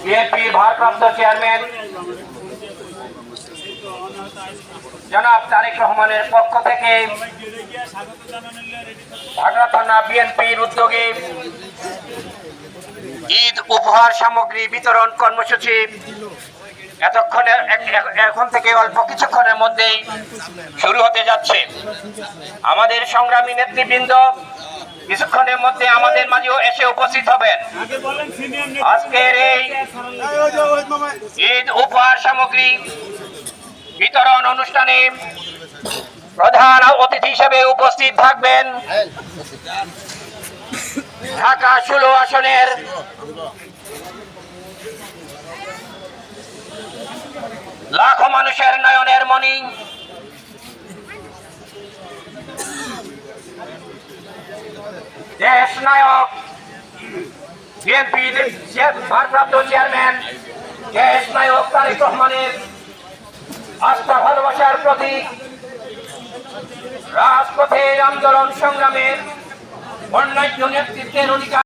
বিএনপির ভারপ্রাপ্ত চেয়ারম্যান জনাব তারেক রহমানের পক্ষ থেকে ঢাকা থানা বিএনপির উদ্যোগে ঈদ উপহার সামগ্রী বিতরণ কর্মসূচি এখন থেকে অল্প কিছুক্ষণের মধ্যেই শুরু হতে যাচ্ছে। আমাদের সংগ্রামী নেতৃবৃন্দ কিছুক্ষণের মধ্যে আমাদের মাঝেও এসে উপস্থিত হবেন। আজকের এই ঈদ উপহার সামগ্রী বিতরণ অনুষ্ঠানে প্রধান অতিথি হিসেবে উপস্থিত থাকবেন ঢাকা 16 আসনের লাখো মানুষের নয়নের মণি দেশ নায়ক বিএনপির ভারপ্রাপ্ত চেয়ারম্যান দেশ নায়ক তারেক রহমানের আস্থা ভালোবাসার প্রতীক, রাজপথে আন্দোলন সংগ্রামের অন্যান্য নেতৃত্বের অধিকার